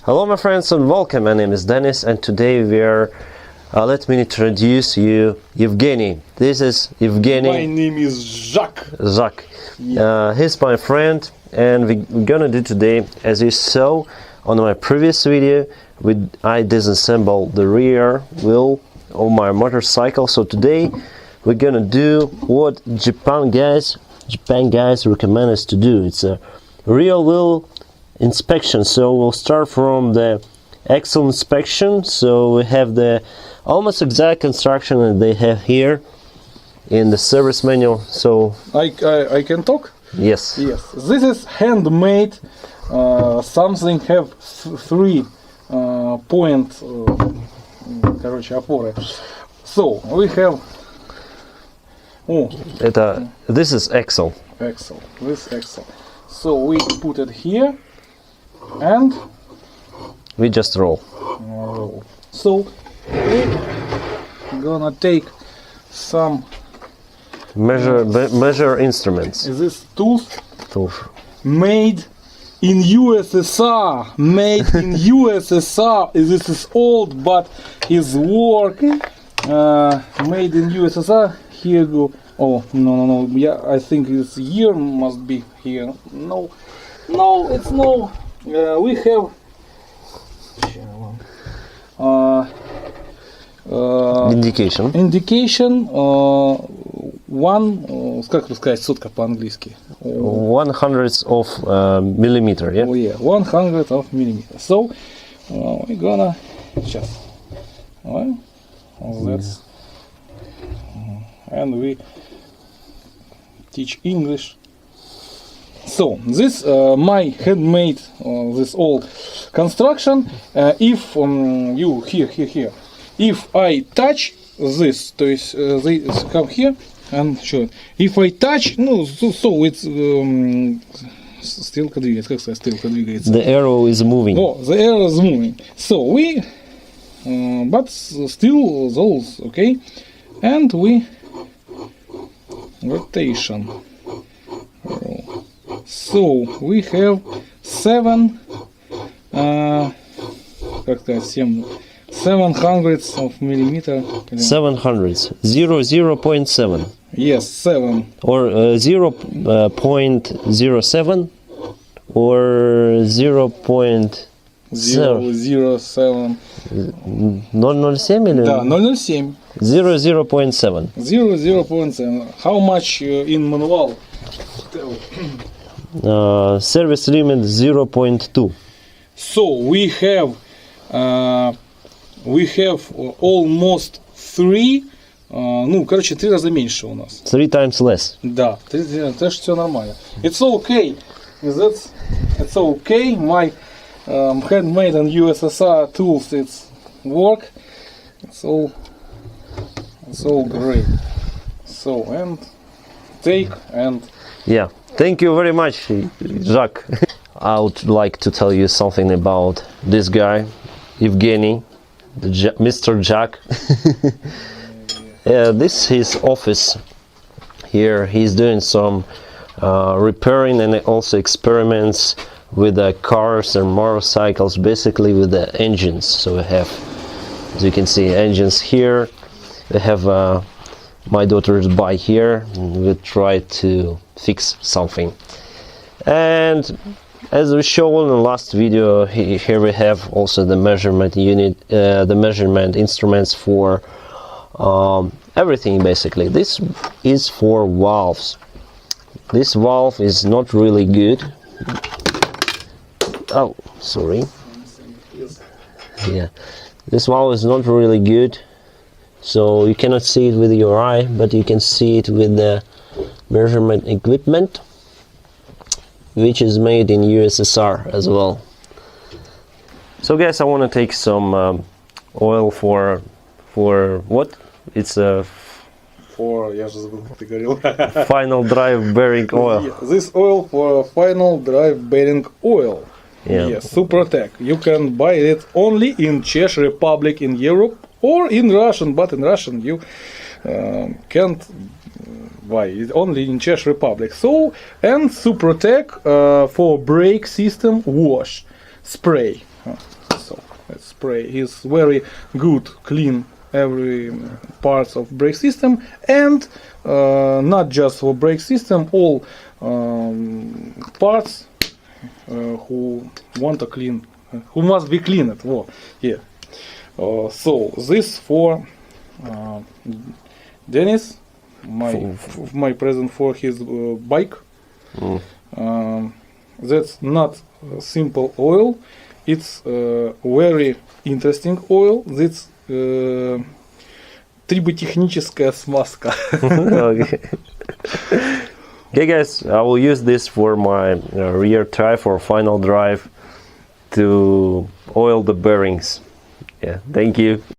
Hello my friends and welcome, my name is Dennis and today we are, let me introduce you Evgeny. This is Evgeny. My name is Jacques. Jacques. Yeah. He's my friend and we're gonna do today, as you saw on my previous video, I disassembled the rear wheel of my motorcycle. So today we're gonna do what Japan guys recommend us to do. It's a rear wheel inspection. So we'll start from the axle inspection. So we have the almost exact construction that they have here in the service manual. So I can talk? Yes. Yes. This is handmade. Something have three point короче, опоры. So we have this is axle. This axle. So we put it here and we just roll. So we're gonna take some measure instruments. Is this tools? Made in USSR. Made in USSR. This is old, but is work. Made in USSR. Here go. Oh no. Yeah, I think this year must be here. No, it's no. We have. Indication. Как сказать сотка по-английски? 100th of millimeter, yeah? Oh yeah, 100th of millimeter. So we're gonna just that's and we teach English. So this my handmade this old construction. If you here, if I touch this, то есть they come here and show it. If I touch, so it's стрелка двигается. Как сказать, стрелка двигается? The arrow is moving. Oh, the arrow is moving. So we, but still those okay, and we rotation. So we have 7 как сказать, 700 of millimeter. 700. 0.7. Yes, 7. Or 0.07 or 0.007. 007. 007 или? Да, 007. 0.7. 0.7. How much in manual? Service limit 0.2. So we have almost 3. Ну, короче, 3 раза меньше у нас. 3 times less. Да, это все нормально. It's okay. It's okay. My handmade and USSR tools, it's work. It's all great. So and take and yeah. Thank you very much, Jacques. I would like to tell you something about this guy, Evgeny, Mr. Jack. This is his office. Here he's doing some repairing and also experiments with the cars and motorcycles, basically with the engines. So we have, as you can see, engines here. We have my daughter's bike here. We try to fix something. And as we showed in the last video, here we have also the measurement unit, the measurement instruments for everything basically. This is for valves. This valve is not really good. Oh, sorry. Yeah, this valve is not really good. So you cannot see it with your eye, but you can see it with the measurement equipment, which is made in USSR as well. So guys, I want to take some oil for what? It's a final drive bearing oil. Yeah, this oil for final drive bearing oil. Yeah. Yes, Suprotec. You can buy it only in Czech Republic in Europe or in Russian, but in Russian you can't buy it, only in Czech Republic. So, and Suprotec for brake system wash spray. spray. He's very good, clean every parts of brake system, and not just for brake system, all parts who want to clean, who must be cleaned. Well, yeah. So this for Dennis, my present for his bike. That's not simple oil. It's very interesting oil. That's триботехническая смазка. Okay. Okay guys, I will use this for my rear tire for final drive to oil the bearings. Yeah, thank you.